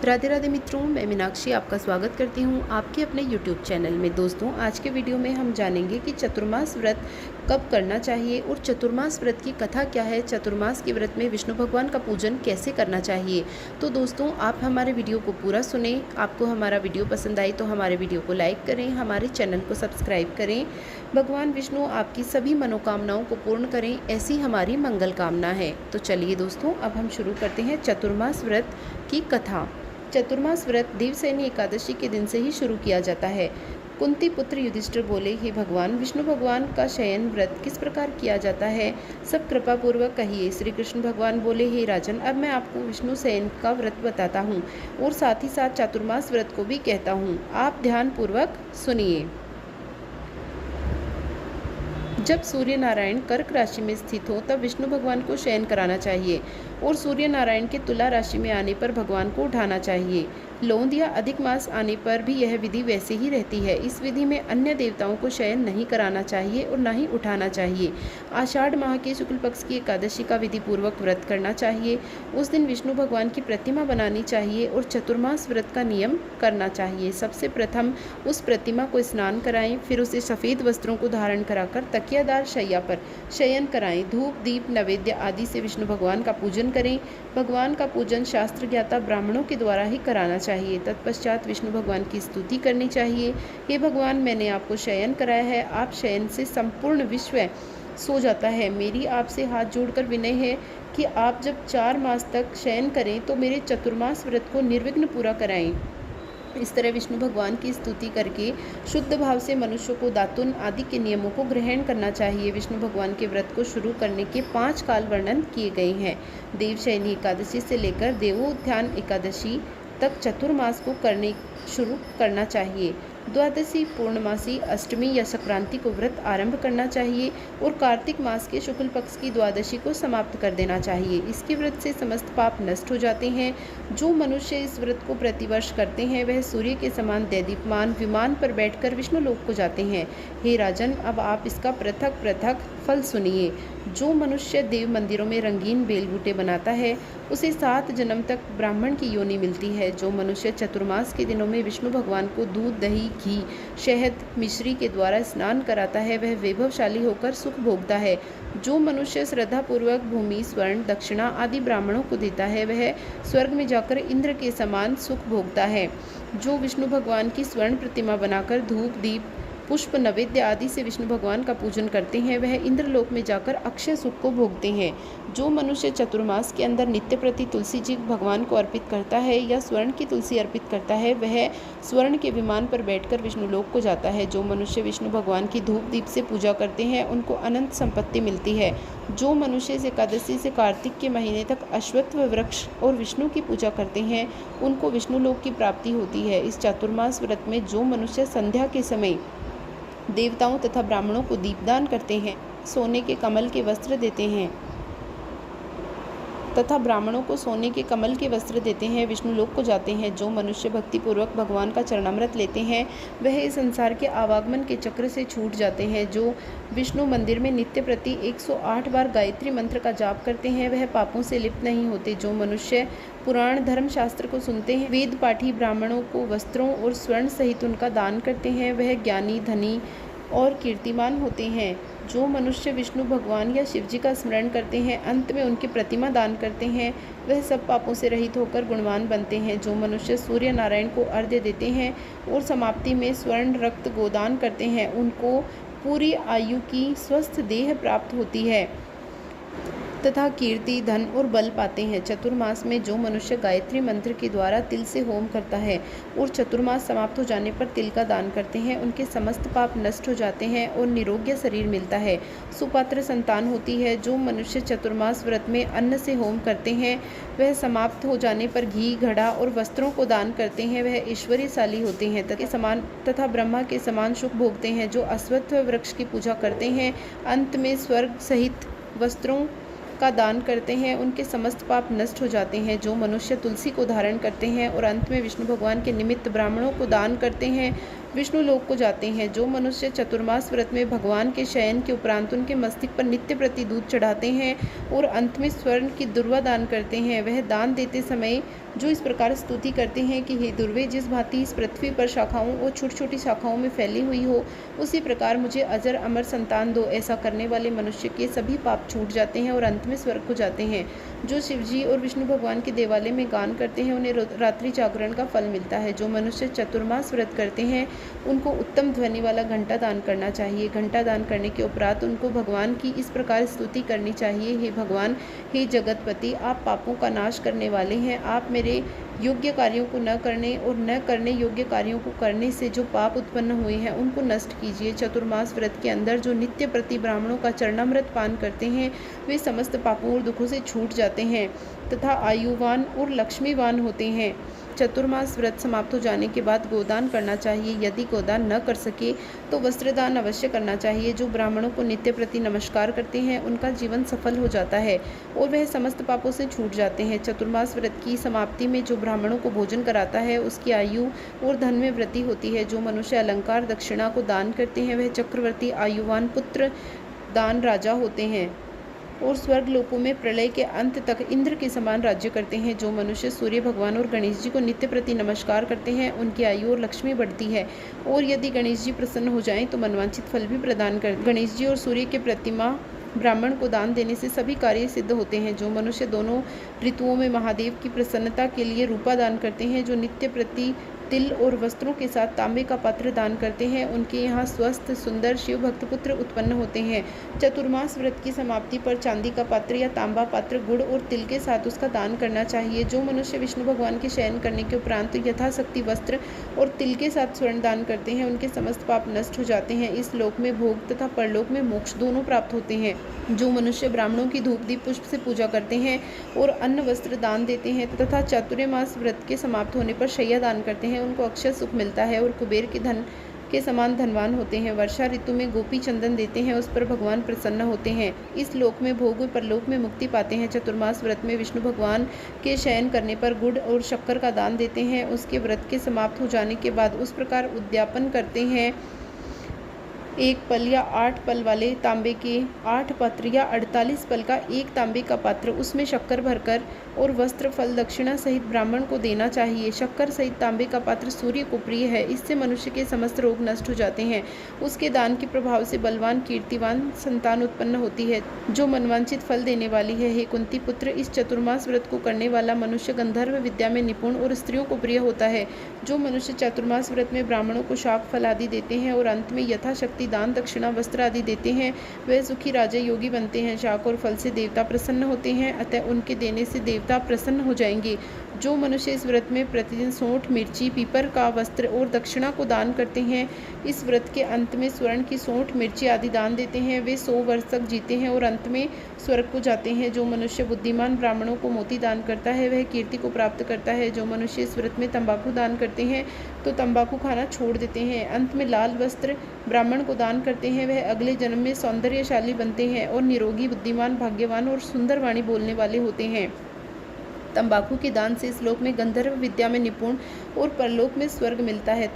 राधे राधे मित्रों, मैं मीनाक्षी आपका स्वागत करती हूँ आपके अपने YouTube चैनल में। दोस्तों, आज के वीडियो में हम जानेंगे कि चतुर्मास व्रत कब करना चाहिए और चतुर्मास व्रत की कथा क्या है। चतुर्मास के व्रत में विष्णु भगवान का पूजन कैसे करना चाहिए। तो दोस्तों, आप हमारे वीडियो को पूरा सुने। आपको हमारा वीडियो पसंद आई तो हमारे वीडियो को लाइक करें, हमारे चैनल को सब्सक्राइब करें। भगवान विष्णु आपकी सभी मनोकामनाओं को पूर्ण करें, ऐसी हमारी मंगल कामना है। तो चलिए दोस्तों, अब हम शुरू करते हैं चतुर्मास व्रत की कथा। चतुर्मास व्रत देवसैनी एकादशी के दिन से ही शुरू किया जाता है। कुंती पुत्र युधिष्ठिर बोले, हे भगवान, विष्णु भगवान का शयन व्रत किस प्रकार किया जाता है, सब कृपा पूर्वक कहिए। श्री कृष्ण भगवान बोले, हे राजन, अब मैं आपको विष्णु शयन का व्रत बताता हूँ और साथ ही साथ चातुर्मास व्रत को भी कहता हूँ। आप ध्यान पूर्वक सुनिए। जब सूर्य नारायण कर्क राशि में स्थित हो तब विष्णु भगवान को शयन कराना चाहिए और सूर्य नारायण के तुला राशि में आने पर भगवान को उठाना चाहिए। लोंद या अधिक मास आने पर भी यह विधि वैसे ही रहती है। इस विधि में अन्य देवताओं को शयन नहीं कराना चाहिए और न ही उठाना चाहिए। आषाढ़ माह के शुक्ल पक्ष की एकादशी का विधि पूर्वक व्रत करना चाहिए। उस दिन विष्णु भगवान की प्रतिमा बनानी चाहिए और चतुर्मास व्रत का नियम करना चाहिए। सबसे प्रथम उस प्रतिमा को स्नान कराएं, फिर उसे सफ़ेद वस्त्रों को धारण कराकर तकियादार शैया पर शयन कराएं। धूप, दीप, नैवेद्य आदि से विष्णु भगवान का पूजन करें। भगवान का पूजन शास्त्र ज्ञाता ब्राह्मणों के द्वारा ही कराना चाहिए। तत्पश्चात विष्णु भगवान की स्तुति करनी चाहिए। हे भगवान, मैंने आपको शयन कराया है, आप शयन से संपूर्ण विश्व सो जाता है। मेरी आपसे हाथ जोड़कर विनय है कि आप जब 4 मास तक शयन करें तो मेरे चतुर्मास व्रत को निर्विघ्न पूरा कराएं। इस तरह विष्णु भगवान की स्तुति करके शुद्ध भाव से मनुष्य को दातुन आदि के नियमों को ग्रहण करना चाहिए। विष्णु भगवान के व्रत को शुरू करने के 5 काल वर्णन किए गए हैं। देवशयनी एकादशी से लेकर देवोत्थान एकादशी तक चतुर्मास को शुरू करना चाहिए। द्वादशी, पूर्णमासी, अष्टमी या संक्रांति को व्रत आरंभ करना चाहिए और कार्तिक मास के शुक्ल पक्ष की द्वादशी को समाप्त कर देना चाहिए। इसके व्रत से समस्त पाप नष्ट हो जाते हैं। जो मनुष्य इस व्रत को प्रतिवर्ष करते हैं वह सूर्य के समान दैदीप्यमान विमान पर बैठकर विष्णु लोक को जाते हैं। हे राजन, अब आप इसका पृथक पृथक फल सुनिए। जो मनुष्य देव मंदिरों में रंगीन बेलबूटे बनाता है उसे 7 जन्म तक ब्राह्मण की योनि मिलती है। जो मनुष्य चतुर्मास के दिनों में विष्णु भगवान को दूध, दही, घी, शहद, मिश्री के द्वारा स्नान कराता है वह वैभवशाली होकर सुख भोगता है। जो मनुष्य श्रद्धा पूर्वक भूमि, स्वर्ण, दक्षिणा आदि ब्राह्मणों को देता है वह स्वर्ग में जाकर इंद्र के समान सुख भोगता है। जो विष्णु भगवान की स्वर्ण प्रतिमा बनाकर धूप, दीप, पुष्प, नैवेद्य आदि से विष्णु भगवान का पूजन करते हैं वह इंद्रलोक में जाकर अक्षय सुख को भोगते हैं। जो मनुष्य चतुर्मास के अंदर नित्य प्रति तुलसी जी भगवान को अर्पित करता है या स्वर्ण की तुलसी अर्पित करता है वह स्वर्ण के विमान पर बैठकर विष्णु लोक को जाता है। जो मनुष्य विष्णु भगवान की धूप दीप से पूजा करते हैं उनको अनंत संपत्ति मिलती है। जो मनुष्य इस एकादशी से कार्तिक के महीने तक अश्वत्थ वृक्ष और विष्णु की पूजा करते हैं उनको विष्णु लोक की प्राप्ति होती है। इस चातुर्मास व्रत में जो मनुष्य संध्या के समय देवताओं तथा ब्राह्मणों को दीपदान करते हैं, सोने के कमल के वस्त्र देते हैं तथा ब्राह्मणों को सोने के कमल के वस्त्र देते हैं, विष्णु लोक को जाते हैं। जो मनुष्य भक्तिपूर्वक भगवान का चरणामृत लेते हैं वह इस संसार के आवागमन के चक्र से छूट जाते हैं। जो विष्णु मंदिर में नित्य प्रति 108 बार गायत्री मंत्र का जाप करते हैं वह पापों से लिप्त नहीं होते। जो मनुष्य पुराण धर्म शास्त्र को सुनते हैं, वेद पाठी ब्राह्मणों को वस्त्रों और स्वर्ण सहित उनका दान करते हैं वह ज्ञानी, धनी और कीर्तिमान होते हैं। जो मनुष्य विष्णु भगवान या शिव जी का स्मरण करते हैं, अंत में उनकी प्रतिमा दान करते हैं वह सब पापों से रहित होकर गुणवान बनते हैं। जो मनुष्य सूर्य नारायण को अर्घ्य देते हैं और समाप्ति में स्वर्ण रक्त गोदान करते हैं उनको पूरी आयु की स्वस्थ देह प्राप्त होती है तथा कीर्ति, धन और बल पाते हैं। चतुर्मास में जो मनुष्य गायत्री मंत्र के द्वारा तिल से होम करता है और चतुर्मास समाप्त हो जाने पर तिल का दान करते हैं उनके समस्त पाप नष्ट हो जाते हैं और निरोग्य शरीर मिलता है, सुपात्र संतान होती है। जो मनुष्य चतुर्मास व्रत में अन्न से होम करते हैं वह समाप्त हो जाने पर घी, घड़ा और वस्त्रों को दान करते हैं वह ऐश्वर्यशाली होते हैं तथा ब्रह्मा के समान सुख भोगते हैं। जो अश्वत्थ वृक्ष की पूजा करते हैं, अंत में स्वर्ग सहित वस्त्रों का दान करते हैं उनके समस्त पाप नष्ट हो जाते हैं। जो मनुष्य तुलसी को धारण करते हैं और अंत में विष्णु भगवान के निमित्त ब्राह्मणों को दान करते हैं विष्णु लोक को जाते हैं। जो मनुष्य चतुर्मास व्रत में भगवान के शयन के उपरांत उनके मस्तक पर नित्य प्रति दूध चढ़ाते हैं और अंत में स्वर्ण की दुर्वा दान करते हैं, वह दान देते समय जो इस प्रकार स्तुति करते हैं कि हे दुर्वे, जिस भांति इस पृथ्वी पर शाखाओं और छोटी छोटी शाखाओं में फैली हुई हो, उसी प्रकार मुझे अजर अमर संतान दो। ऐसा करने वाले मनुष्य के सभी पाप छूट जाते हैं और अंत में स्वर्ग को जाते हैं। जो शिवजी और विष्णु भगवान के देवालय में गान करते हैं उन्हें रात्रि जागरण का फल मिलता है। जो मनुष्य चतुर्मास व्रत करते हैं उनको उत्तम ध्वनि वाला घंटा दान करना चाहिए। घंटा दान करने के उपरांत उनको भगवान की इस प्रकार स्तुति करनी चाहिए, हे भगवान, हे जगतपति, आप पापों का नाश करने वाले हैं। आप मेरे योग्य कार्यों को न करने और न करने योग्य कार्यों को करने से जो पाप उत्पन्न हुए हैं उनको नष्ट कीजिए। चतुर्मास व्रत के अंदर जो नित्य प्रति ब्राह्मणों का चरणामृत पान करते हैं वे समस्त पापों और दुखों से छूट जाते हैं तथा आयुवान और लक्ष्मीवान होते हैं। चतुर्मास व्रत समाप्त हो जाने के बाद गोदान करना चाहिए। यदि गोदान न कर सके तो वस्त्रदान अवश्य करना चाहिए। जो ब्राह्मणों को नित्य प्रति नमस्कार करते हैं उनका जीवन सफल हो जाता है और वह समस्त पापों से छूट जाते हैं। चतुर्मास व्रत की समाप्ति में जो ब्राह्मणों को भोजन कराता है उसकी आयु और धन में वृद्धि होती है। जो मनुष्य अलंकार दक्षिणा को दान करते हैं वह चक्रवर्ती, आयुवान, पुत्र दान राजा होते हैं और स्वर्ग लोकों में प्रलय के अंत तक इंद्र के समान राज्य करते हैं। जो मनुष्य सूर्य भगवान और गणेश जी को नित्य प्रति नमस्कार करते हैं उनकी आयु और लक्ष्मी बढ़ती है और यदि गणेश जी प्रसन्न हो जाएं तो मनवांछित फल भी प्रदान करते हैं। गणेश जी और सूर्य के प्रतिमा ब्राह्मण को दान देने से सभी कार्य सिद्ध होते हैं। जो मनुष्य दोनों ऋतुओं में महादेव की प्रसन्नता के लिए रूपा दान करते हैं, जो नित्य प्रति तिल और वस्त्रों के साथ तांबे का पात्र दान करते हैं, उनके यहाँ स्वस्थ सुंदर शिव भक्त पुत्र उत्पन्न होते हैं। चतुर्मास व्रत की समाप्ति पर चांदी का पात्र या तांबा पात्र गुड़ और तिल के साथ उसका दान करना चाहिए। जो मनुष्य विष्णु भगवान के शयन करने के उपरांत यथाशक्ति वस्त्र और तिल के साथ स्वर्ण दान करते हैं उनके समस्त पाप नष्ट हो जाते हैं। इस लोक में भोग तथा परलोक में मोक्ष दोनों प्राप्त होते हैं। जो मनुष्य ब्राह्मणों की धूप दीप पुष्प से पूजा करते हैं और अन्न वस्त्र दान देते हैं तथा चातुर्मास व्रत के समाप्त होने पर शैया दान करते हैं उनको अक्षय सुख मिलता है और कुबेर के धन के समान धनवान होते हैं। वर्षा ऋतु में गोपी चंदन देते हैं, उस पर भगवान प्रसन्न होते हैं। इस लोक में भोग और परलोक में मुक्ति पाते हैं। चतुर्मास व्रत में विष्णु भगवान के शयन करने पर गुड़ और शक्कर का दान देते हैं। उसके व्रत के समाप्त हो जाने के बाद उस प्रकार उद्यापन करते हैं, 1 पल या 8 पल वाले तांबे के 8 पात्र या 48 पल का 1 तांबे का पात्र, उसमें शक्कर भरकर और वस्त्र फल दक्षिणा सहित ब्राह्मण को देना चाहिए। शक्कर सहित तांबे का पात्र सूर्य को प्रिय है, इससे मनुष्य के समस्त रोग नष्ट हो जाते हैं। उसके दान के प्रभाव से बलवान कीर्तिवान संतान उत्पन्न होती है जो मनवांछित फल देने वाली है। हे कुंती पुत्र, इस चतुर्मास व्रत को करने वाला मनुष्य गंधर्व विद्या में निपुण और स्त्रियों को प्रिय होता है। जो मनुष्य चतुर्मास व्रत में ब्राह्मणों को शाक फल आदि देते हैं और अंत में यथाशक्ति दान दक्षिणा वस्त्र आदि देते हैं वह सुखी राजा योगी बनते हैं। शाक और फल से देवता प्रसन्न होते हैं, अतः उनके देने से देवता प्रसन्न हो जाएंगे। जो मनुष्य इस व्रत में प्रतिदिन सोंठ, मिर्ची, पीपर का वस्त्र और दक्षिणा को दान करते हैं, इस व्रत के अंत में स्वर्ण की सोंठ, मिर्ची आदि दान देते हैं, वे 100 वर्ष तक जीते हैं और अंत में स्वर्ग को जाते हैं। जो मनुष्य बुद्धिमान ब्राह्मणों को मोती दान करता है वह कीर्ति को प्राप्त करता है। जो मनुष्य इस व्रत में तंबाकू दान करते हैं तो तंबाकू खाना छोड़ देते हैं। अंत में लाल वस्त्र ब्राह्मण को दान करते हैं, वह अगले जन्म में सौंदर्यशाली बनते हैं और निरोगी, बुद्धिमान, भाग्यवान और सुंदर वाणी बोलने वाले होते हैं। तंबाकू के दान से इस लोक में गंधर्व विद्या में निपुण और परलोक में स्वर्ग मिलता है।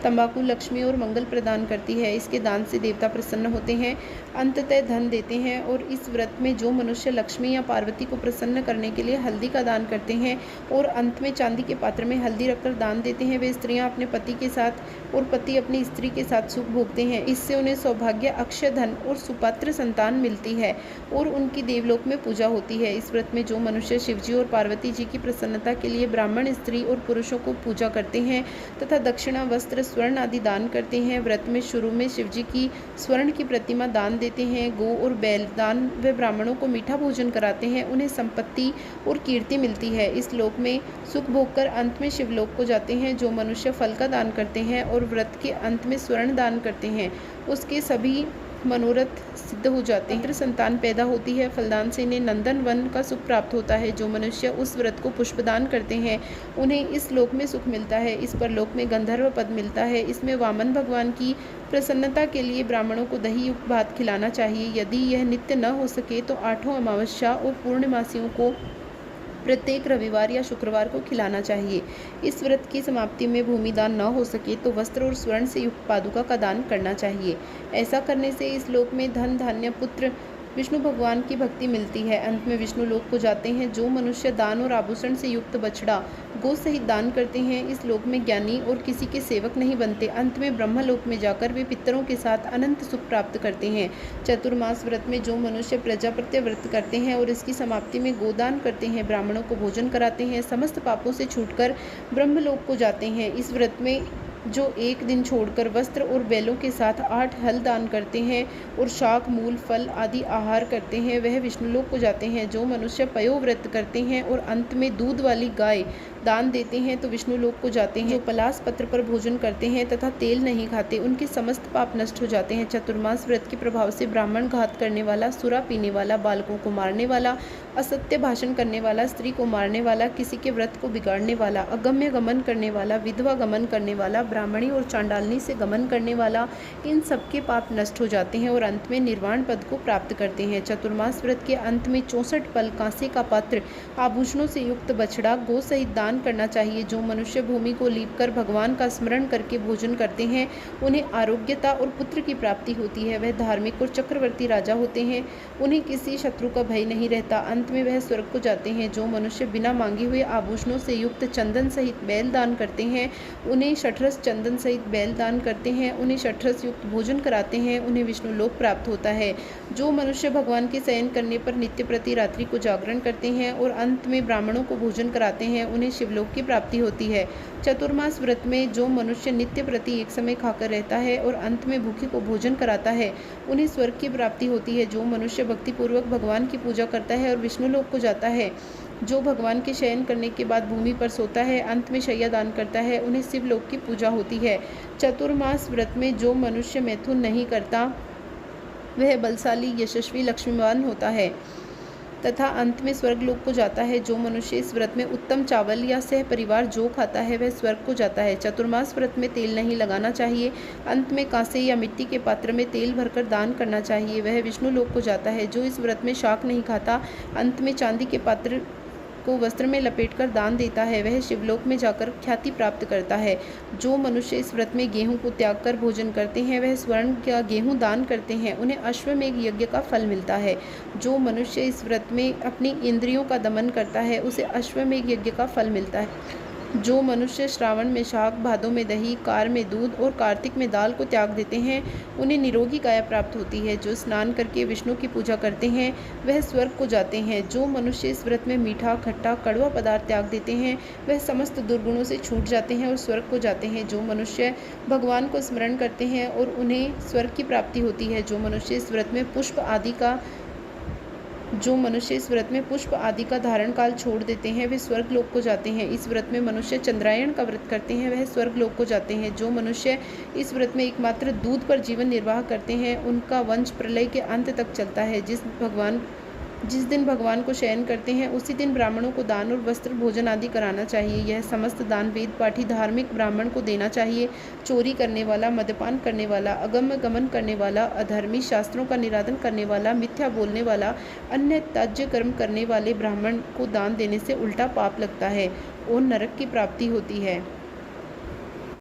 तंबाकू लक्ष्मी और मंगल प्रदान करती है, इसके दान से देवता प्रसन्न होते हैं, अंततः धन देते हैं। और इस व्रत में जो मनुष्य लक्ष्मी या पार्वती को प्रसन्न करने के लिए हल्दी का दान करते हैं और अंत में चांदी के पात्र में हल्दी रखकर दान देते हैं, वे स्त्रियां अपने पति के साथ और पति अपनी स्त्री के साथ सुख भोगते हैं। इससे उन्हें सौभाग्य, अक्षय धन और सुपात्र संतान मिलती है और उनकी देवलोक में पूजा होती है। इस व्रत में जो मनुष्य शिवजी और पार्वती जी की प्रसन्नता के लिए ब्राह्मण, स्त्री और पुरुषों को पूजा करते हैं तथा दक्षिणा, वस्त्र, स्वर्ण आदि दान करते हैं, व्रत में शुरू में शिवजी की स्वर्ण की प्रतिमा दान देते हैं, गो और बैल दान व ब्राह्मणों को मीठा भोजन कराते हैं, उन्हें संपत्ति और कीर्ति मिलती है। इस लोक में सुख भोग कर अंत में शिवलोक को जाते हैं। जो मनुष्य फल का दान करते हैं और व्रत के अंत में स्वर्ण दान करते हैं उसके सभी मनोरथ सिद्ध हो जाते हैं, संतान पैदा होती है। फलदान से इन्हें नंदन वन का सुख प्राप्त होता है। जो मनुष्य उस व्रत को पुष्पदान करते हैं उन्हें इस लोक में सुख मिलता है, इस पर लोक में गंधर्व पद मिलता है। इसमें वामन भगवान की प्रसन्नता के लिए ब्राह्मणों को दही युक्त भात खिलाना चाहिए। यदि यह नित्य न हो सके तो 8 अमावस्या और पूर्णमासियों को प्रत्येक रविवार या शुक्रवार को खिलाना चाहिए। इस व्रत की समाप्ति में भूमि दान न हो सके तो वस्त्र और स्वर्ण से युक्त पादुका का दान करना चाहिए। ऐसा करने से इस लोक में धन, धान्य, पुत्र, विष्णु भगवान की भक्ति मिलती है। अंत में विष्णु लोक को जाते हैं। जो मनुष्य दान और आभूषण से युक्त बछड़ा गो सहित दान करते हैं, इस लोक में ज्ञानी और किसी के सेवक नहीं बनते। अंत में ब्रह्मलोक में जाकर वे पितरों के साथ अनंत सुख प्राप्त करते हैं। चतुर्मास व्रत में जो मनुष्य प्रजापत्य व्रत करते हैं और इसकी समाप्ति में गोदान करते हैं, ब्राह्मणों को भोजन कराते हैं, समस्त पापों से छूटकर ब्रह्मलोक को जाते हैं। इस व्रत में जो एक दिन छोड़कर वस्त्र और बैलों के साथ 8 हल दान करते हैं और शाक, मूल, फल आदि आहार करते हैं, वह विष्णुलोक को जाते हैं। जो मनुष्य पयोव्रत करते हैं और अंत में दूध वाली गाय दान देते हैं तो विष्णुलोक को जाते हैं। जो पलास पत्र पर भोजन करते हैं तथा तेल नहीं खाते, उनके समस्त पाप नष्ट हो जाते हैं। चतुर्मास व्रत के प्रभाव से ब्राह्मण घात करने वाला, सुरा पीने वाला, बालकों को मारने वाला, असत्य भाषण करने वाला, स्त्री को मारने वाला, किसी के व्रत को बिगाड़ने वाला, अगम्य गमन करने वाला, विधवा गमन करने वाला, ब्राह्मणी और चांडालनी से गमन करने वाला, इन सबके पाप नष्ट हो जाते हैं और अंत में निर्वाण पद को प्राप्त करते हैं। चतुर्मास व्रत के अंत में 64 पल, कांसे का पात्र, आभूषणों से युक्त बछड़ा गो सहित दान करना चाहिए। जो मनुष्य भूमि को लीपकर भगवान का स्मरण करके भोजन करते हैं, उन्हें आरोग्यता और पुत्र की प्राप्ति होती है। वह धार्मिक और चक्रवर्ती राजा होते हैं। उन्हें किसी शत्रु का भय नहीं रहता। अंत में वह स्वर्ग को जाते हैं। जो मनुष्य बिना मांगे हुए आभूषणों से युक्त चंदन सहित बैल दान करते हैं, उन्हें शठरस चंदन सहित बैल दान करते हैं, उन्हें शठरस युक्त भोजन कराते हैं, उन्हें विष्णु लोक प्राप्त होता है। जो मनुष्य भगवान के शयन करने पर नित्य प्रति रात्रि को जागरण करते हैं और अंत में ब्राह्मणों को भोजन कराते हैं, उन्हें शिवलोक की प्राप्ति होती है। चतुर्मास व्रत में जो मनुष्य नित्य प्रति एक समय खाकर रहता है और अंत में भूखे को भोजन कराता है, उन्हें स्वर्ग की प्राप्ति होती है। जो मनुष्य भक्तिपूर्वक भगवान की पूजा करता है और विष्णु लोक को जाता है, जो भगवान के शयन करने के बाद भूमि पर सोता है, अंत में शय्या दान करता है, उन्हें शिवलोक की पूजा होती है। चतुर्मास व्रत में जो मनुष्य मैथुन नहीं करता, वह बलशाली, यशस्वी, लक्ष्मीवान होता है तथा अंत में स्वर्गलोक को जाता है। जो मनुष्य इस व्रत में उत्तम चावल या सह परिवार जो खाता है, वह स्वर्ग को जाता है। चतुर्मास व्रत में तेल नहीं लगाना चाहिए। अंत में कांसे या मिट्टी के पात्र में तेल भरकर दान करना चाहिए, वह विष्णु लोक को जाता है। जो इस व्रत में शाक नहीं खाता, अंत में चांदी के पात्र को वस्त्र में लपेटकर दान देता है, वह शिवलोक में जाकर ख्याति प्राप्त करता है। जो मनुष्य इस व्रत में गेहूं को त्याग कर भोजन करते हैं, वह स्वर्ण या गेहूं दान करते हैं, उन्हें अश्वमेघ यज्ञ का फल मिलता है। जो मनुष्य इस व्रत में अपनी इंद्रियों का दमन करता है, उसे अश्वमेघ यज्ञ का फल मिलता है। जो मनुष्य श्रावण में शाक, भादों में दही, कार में दूध और कार्तिक में दाल को त्याग देते हैं, उन्हें निरोगी काया प्राप्त होती है। जो स्नान करके विष्णु की पूजा करते हैं, वह स्वर्ग को जाते हैं। जो मनुष्य इस व्रत में मीठा, खट्टा, कड़वा पदार्थ त्याग देते हैं, वह समस्त दुर्गुणों से छूट जाते हैं और स्वर्ग को जाते हैं। जो मनुष्य भगवान को स्मरण करते हैं और उन्हें स्वर्ग की प्राप्ति होती है। जो मनुष्य इस व्रत में पुष्प आदि का धारण काल छोड़ देते हैं, वे स्वर्ग लोक को जाते हैं। इस व्रत में मनुष्य चंद्रायण का व्रत करते हैं, वह स्वर्ग लोक को जाते हैं। जो मनुष्य इस व्रत में एकमात्र दूध पर जीवन निर्वाह करते हैं, उनका वंश प्रलय के अंत तक चलता है। जिस दिन भगवान को शयन करते हैं, उसी दिन ब्राह्मणों को दान और वस्त्र, भोजन आदि कराना चाहिए। यह समस्त दान वेद पाठी धार्मिक ब्राह्मण को देना चाहिए। चोरी करने वाला, मद्यपान करने वाला, अगम्य गमन करने वाला, अधर्मी, शास्त्रों का निरादन करने वाला, मिथ्या बोलने वाला, अन्य त्याज्य कर्म करने वाले ब्राह्मण को दान देने से उल्टा पाप लगता है और नरक की प्राप्ति होती है।